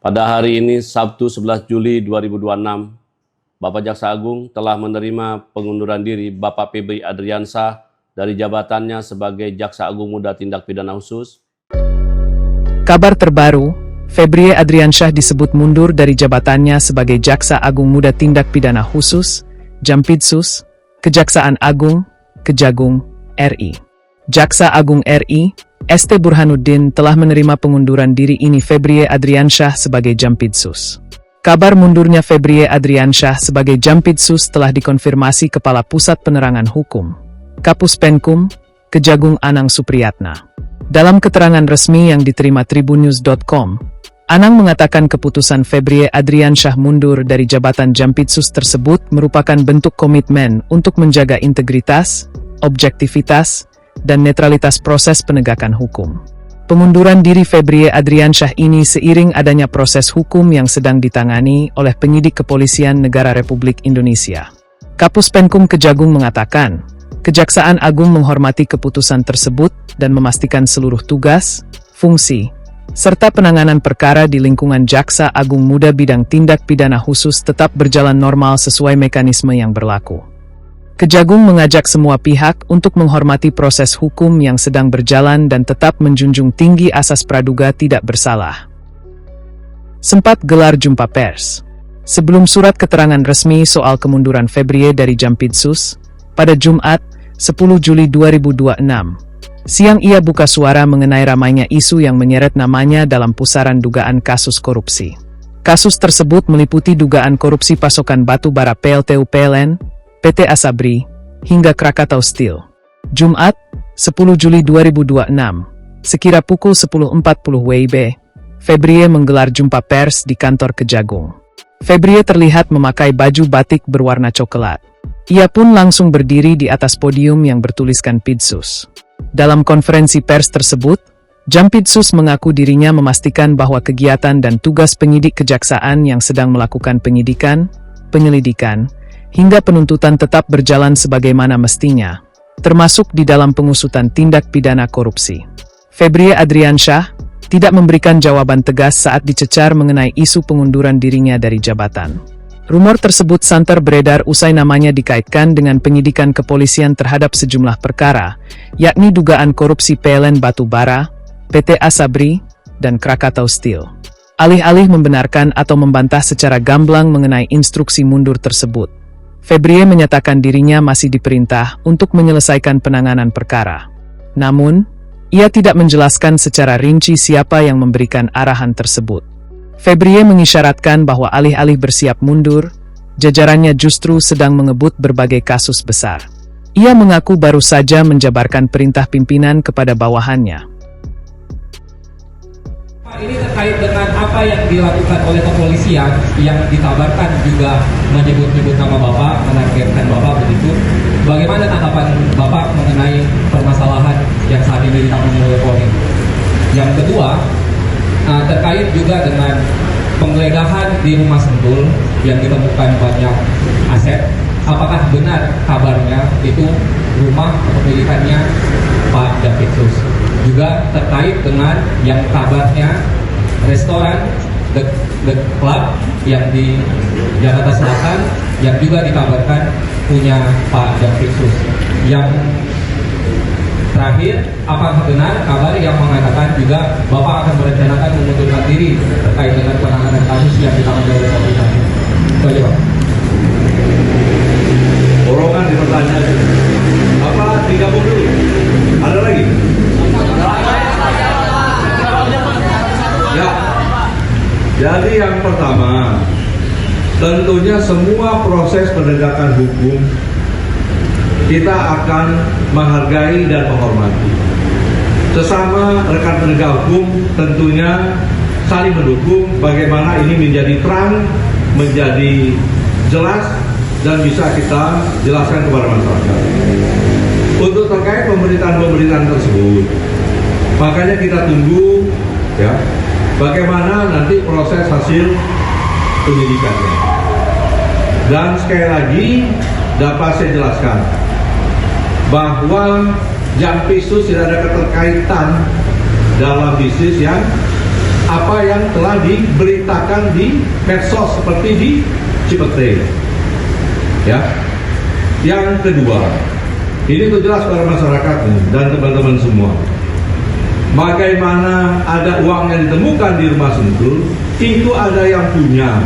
Pada hari ini, Sabtu 11 Juli 2026, Bapak Jaksa Agung telah menerima pengunduran diri Bapak Febri Adriansyah dari jabatannya sebagai Jaksa Agung Muda Tindak Pidana Khusus. Kabar terbaru, Febri Adriansyah disebut mundur dari jabatannya sebagai Jaksa Agung Muda Tindak Pidana Khusus, Jampitsus, Kejaksaan Agung, Kejagung, RI. Jaksa Agung RI, ST Burhanuddin telah menerima pengunduran diri ini Febri Adriansyah sebagai Jampitsus. Kabar mundurnya Febri Adriansyah sebagai Jampitsus telah dikonfirmasi Kepala Pusat Penerangan Hukum, Kapus Penkum, Kejagung Anang Supriyatna. Dalam keterangan resmi yang diterima tribunnews.com, Anang mengatakan keputusan Febri Adriansyah mundur dari jabatan Jampitsus tersebut merupakan bentuk komitmen untuk menjaga integritas, objektivitas, dan netralitas proses penegakan hukum. Pengunduran diri Febri Adriansyah ini seiring adanya proses hukum yang sedang ditangani oleh penyidik Kepolisian Negara Republik Indonesia. Kapus Penkum Kejagung mengatakan, Kejaksaan Agung menghormati keputusan tersebut dan memastikan seluruh tugas, fungsi, serta penanganan perkara di lingkungan Jaksa Agung Muda bidang tindak pidana khusus tetap berjalan normal sesuai mekanisme yang berlaku. Kejagung mengajak semua pihak untuk menghormati proses hukum yang sedang berjalan dan tetap menjunjung tinggi asas praduga tidak bersalah. Sempat gelar jumpa pers. Sebelum surat keterangan resmi soal kemunduran Febri dari Jampitsus, pada Jumat, 10 Juli 2026, siang ia buka suara mengenai ramainya isu yang menyeret namanya dalam pusaran dugaan kasus korupsi. Kasus tersebut meliputi dugaan korupsi pasokan batu bara PLTU PLN, PT Asabri, hingga Krakatau Steel. Jumat, 10 Juli 2026, sekira pukul 10.40 WIB, Febri menggelar jumpa pers di kantor Kejagung. Febri terlihat memakai baju batik berwarna coklat. Ia pun langsung berdiri di atas podium yang bertuliskan Pidsus. Dalam konferensi pers tersebut, Jampitsus mengaku dirinya memastikan bahwa kegiatan dan tugas penyidik kejaksaan yang sedang melakukan penyidikan, penyelidikan, hingga penuntutan tetap berjalan sebagaimana mestinya, termasuk di dalam pengusutan tindak pidana korupsi. Febri Adriansyah tidak memberikan jawaban tegas saat dicecar mengenai isu pengunduran dirinya dari jabatan. Rumor tersebut santer beredar usai namanya dikaitkan dengan penyidikan kepolisian terhadap sejumlah perkara, yakni dugaan korupsi PLN Batubara, PT Asabri, dan Krakatau Steel. Alih-alih membenarkan atau membantah secara gamblang mengenai instruksi mundur tersebut, Febri menyatakan dirinya masih diperintah untuk menyelesaikan penanganan perkara. Namun, ia tidak menjelaskan secara rinci siapa yang memberikan arahan tersebut. Febri mengisyaratkan bahwa alih-alih bersiap mundur, jajarannya justru sedang mengebut berbagai kasus besar. Ia mengaku baru saja menjabarkan perintah pimpinan kepada bawahannya. Ini terkait dengan apa yang dilakukan oleh kepolisian yang dikabarkan juga menyebut-nyebut nama Bapak, menargetkan Bapak begitu. Bagaimana tanggapan Bapak mengenai permasalahan yang saat ini ditangani oleh Polri? Yang kedua, terkait juga dengan penggeledahan di rumah Sentul yang ditemukan banyak aset. Apakah benar kabarnya itu rumah kepemilikannya Pak Jampitsus? Juga terkait dengan yang kabarnya restoran The Club yang di Jakarta Selatan yang juga dikabarkan punya Pak Jampitsus. Yang terakhir, apakah benar kabar yang mengatakan juga Bapak akan merencanakan mengundurkan diri terkait dengan penanganan kasus yang ditangani oleh Polri? Itu aja, Pak. Borongan di pertanyaan. Apa digabung dulu? Ada lagi? Ya. Jadi yang pertama, tentunya semua proses penegakan hukum kita akan menghargai dan menghormati. Sesama rekan penegak hukum tentunya saling mendukung bagaimana ini menjadi terang, menjadi jelas, dan bisa kita jelaskan kepada masyarakat. Untuk terkait pemerintahan tersebut, makanya kita tunggu ya bagaimana nanti proses hasil penyidikannya. Dan sekali lagi dapat saya jelaskan bahwa Jampitsus tidak ada keterkaitan dalam bisnis yang apa yang telah diberitakan di medsos seperti di Cipete. Ya. Yang kedua, ini tuh jelas pada masyarakat dan teman-teman semua. Bagaimana ada uang yang ditemukan di rumah Sentul, itu ada yang punya.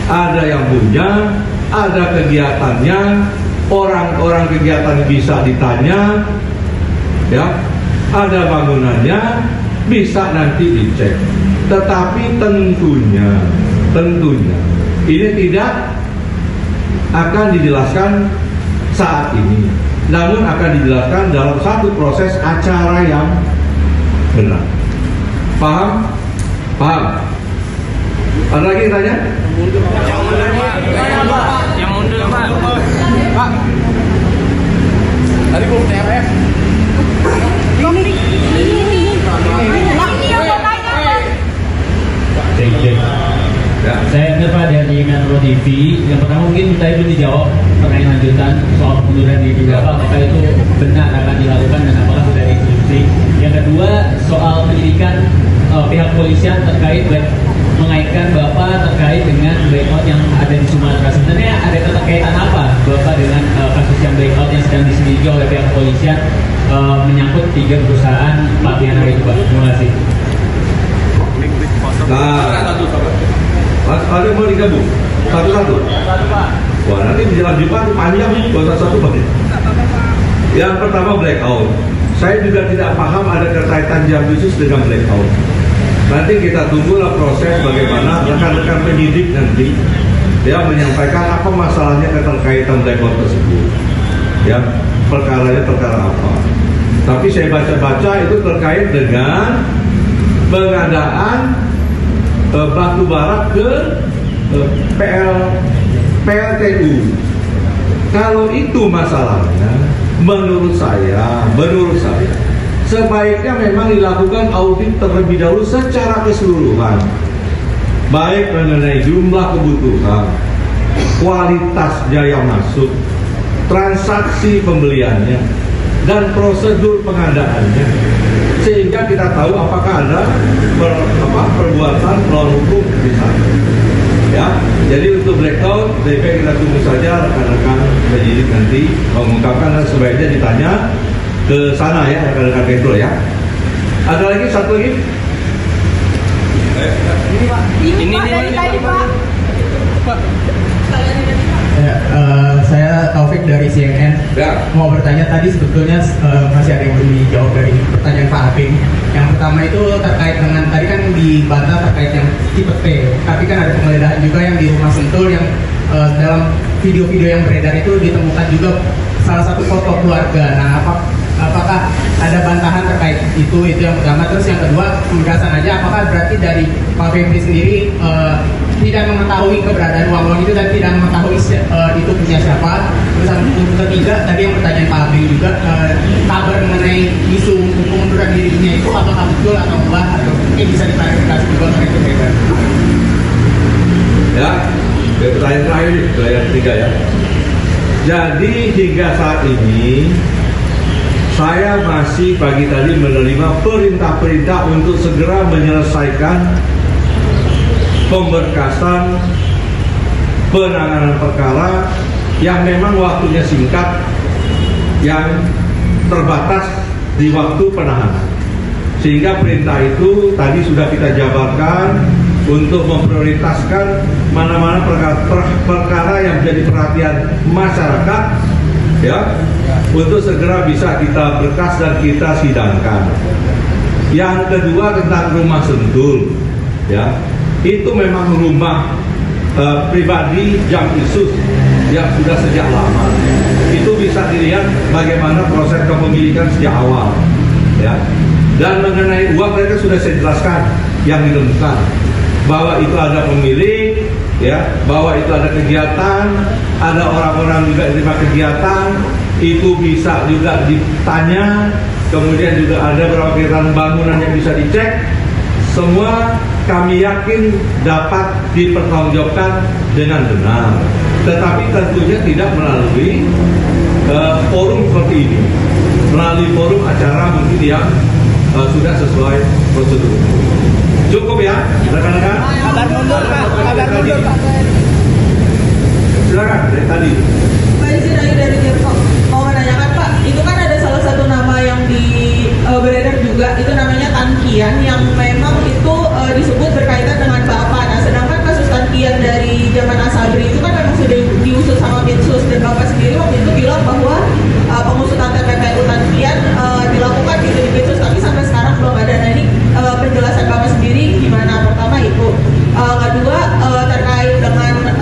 Ada yang punya, ada kegiatannya, orang-orang kegiatan bisa ditanya, ya, ada bangunannya, bisa nanti dicek. Tetapi tentunya, ini tidak akan dijelaskan saat ini, namun akan dijelaskan dalam satu proses acara yang benar. Paham? Paham? Ada lagi yang tanya? Yang mundur, Pak. Pak. Tadi belum TRF. Ya. Saya Pak dari Metro TV. Yang pertama mungkin kita itu dijawab pertanyaan lanjutan soal pengunduran diri Bapak, apakah itu benar akan dilakukan dan apakah sudah diinstruksi. Yang kedua soal penyidikan pihak polisian terkait mengaitkan Bapak terkait dengan blackout yang ada di Sumatera. Sebenarnya ada keterkaitan apa Bapak dengan kasus yang blackout yang sedang diselidiki oleh pihak polisian menyangkut 3 perusahaan Pak Piana itu, Pak? Terima kasih. Nah, Mas, ada mau digabung? Satu-satu? Wah, nanti menjelang Jumat panjang nih, gak usah satu pakai. Yang pertama blackout. Saya juga tidak paham ada kaitan jam khusus dengan blackout. Nanti kita tunggulah proses bagaimana rekan-rekan penyidik nanti ya menyampaikan apa masalahnya keterkaitan blackout tersebut. Ya, perkaranya perkara apa. Tapi saya baca-baca itu terkait dengan pengadaan batu bara ke PLTU. Kalau itu masalahnya, menurut saya sebaiknya memang dilakukan audit terlebih dahulu secara keseluruhan, baik mengenai jumlah kebutuhan, kualitas biaya masuk, transaksi pembeliannya, dan prosedur pengadaannya, sehingga kita tahu apakah ada perbuatan melawan hukum di sana. Ya, jadi untuk blackout, DP kita tunggu saja rekan-rekan penyidik nanti mengungkapkan, dan sebaiknya ditanya ke sana ya rekan-rekan Petro ya. Ada lagi satu lagi? Ini Pak. Ini dari tadi Pak. Saya Taufik dari CNN. Ya. Mau bertanya tadi sebetulnya masih ada yang belum dijawab dari pertanyaan Pak Habib. Yang pertama itu terkait dengan tadi kan dibantah terkait yang tipe T. Tapi kan ada penggeledahan juga yang di rumah Sentul yang dalam video-video yang beredar itu ditemukan juga salah satu foto keluarga. Nah, apakah ada bantahan terkait itu yang pertama. Terus yang kedua, penegasan aja apakah berarti dari Pak Febri sendiri tidak mengetahui keberadaan uang-uang itu dan tidak mengetahui itu punya siapa. Terus yang ketiga tadi yang pertanyaan Pak Habib juga, kabar mengenai isu pengunduran dirinya itu apakah betul atau enggak, atau mungkin bisa diklarifikasi juga terkait itu. Ya, pertanyaan terakhir nih, yang ketiga ya. Jadi hingga saat ini saya masih pagi tadi menerima perintah-perintah untuk segera menyelesaikan pemberkasan penanganan perkara yang memang waktunya singkat, yang terbatas di waktu penahanan. Sehingga perintah itu tadi sudah kita jabarkan untuk memprioritaskan mana-mana perkara yang menjadi perhatian masyarakat, ya, untuk segera bisa kita berkas dan kita sidangkan. Yang kedua tentang rumah Sentul, ya, itu memang rumah pribadi Jam Isus yang sudah sejak lama. Itu bisa dilihat bagaimana proses kepemilikan sejak awal, ya. Dan mengenai uang mereka sudah saya jelaskan yang ditemukan, bahwa itu ada pemilik, ya, bahwa itu ada kegiatan, ada orang-orang juga terima kegiatan, itu bisa juga ditanya, kemudian juga ada beberapa kegiatan bangunan yang bisa dicek. Semua kami yakin dapat dipertanggungjawabkan dengan benar, tetapi tentunya tidak melalui forum seperti ini, melalui forum acara mungkin yang sudah sesuai prosedur. Cukup ya, rekan-rekan? Kabar mundur Pak, kabar mundur Pak. Silakan dari tadi. Pak izin lagi dari Depok. Mau menanyakan Pak, itu kan ada salah satu nama yang beredar juga, itu namanya Tan Kian, yang memang itu disebut berkaitan dengan Bapak. Nah, sedangkan kasus Tan Kian dari zaman Asabri itu kan memang sudah diusut sama Bitsus, dan Bapak sendiri waktu itu bilang bahwa pengusutan TPPU Tan Kian dilakukan gitu di Bitsus, tapi sampai sekarang belum ada. Nah, ini penjelasan Bapak sendiri gimana? Pertama itu. Kedua, terkait dengan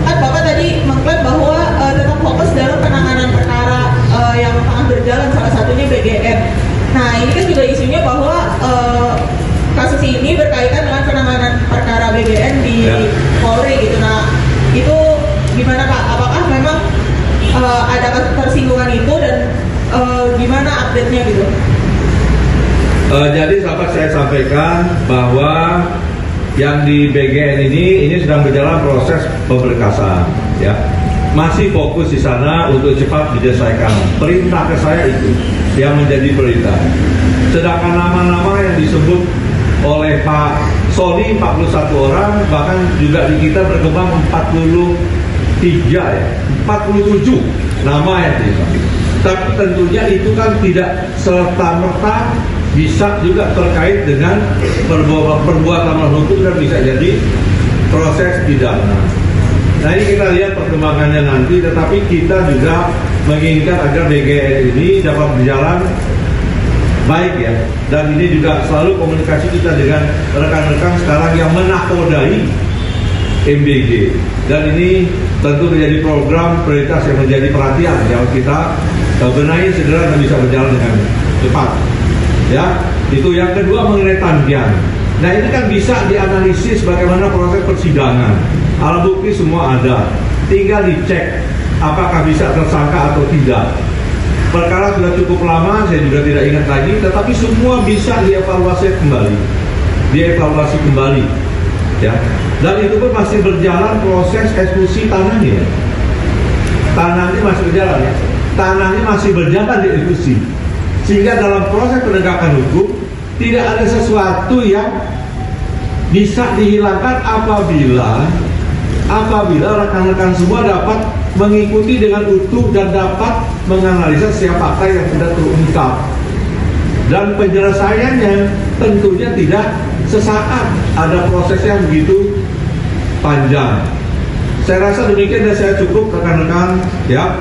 kan Bapak tadi mengklaim bahwa tetap fokus dalam penanganan perkara yang tengah berjalan, salah satunya BGN. Nah, ini kan juga isunya bahwa kasus ini berkaitan dengan penanganan perkara BGN di Polri gitu. Nah, itu gimana Pak? Apakah memang ada ketersinggungan itu, dan gimana update-nya gitu? Jadi dapat saya sampaikan bahwa yang di BGN ini sedang berjalan proses pemberkasan, ya. Masih fokus di sana untuk cepat diselesaikan. Perintah ke saya itu yang menjadi prioritas. Sedangkan nama-nama yang disebut oleh Pak Sony 41 orang, bahkan juga di kita berkembang 47 nama yang disebut. Tapi tentunya itu kan tidak serta-merta bisa juga terkait dengan perbuatan melawan hukum, dan bisa jadi proses pidana. Nah, ini kita lihat perkembangannya nanti, tetapi kita juga menginginkan agar BGN ini dapat berjalan baik ya. Dan ini juga selalu komunikasi kita dengan rekan-rekan sekarang yang menakodai MBG. Dan ini tentu menjadi program prioritas yang menjadi perhatian yang kita benahi segera dan bisa berjalan dengan cepat. Ya, itu yang kedua mengenai Tan Kian. Nah, ini kan bisa dianalisis bagaimana proses persidangan. Alat bukti semua ada, tinggal dicek apakah bisa tersangka atau tidak. Perkara sudah cukup lama, saya juga tidak ingat lagi, tetapi semua bisa dievaluasi kembali, ya. Dan itu pun masih berjalan proses eksekusi tanahnya. Tanahnya masih berjalan, ya. Tanahnya masih berjalan dieksekusi. Sehingga dalam proses penegakan hukum tidak ada sesuatu yang bisa dihilangkan apabila rekan-rekan semua dapat mengikuti dengan utuh dan dapat menganalisa setiap fakta yang sudah terungkap. Dan penyelesaiannya tentunya tidak sesaat, ada proses yang begitu panjang. Saya rasa demikian dan saya cukup rekan-rekan, ya.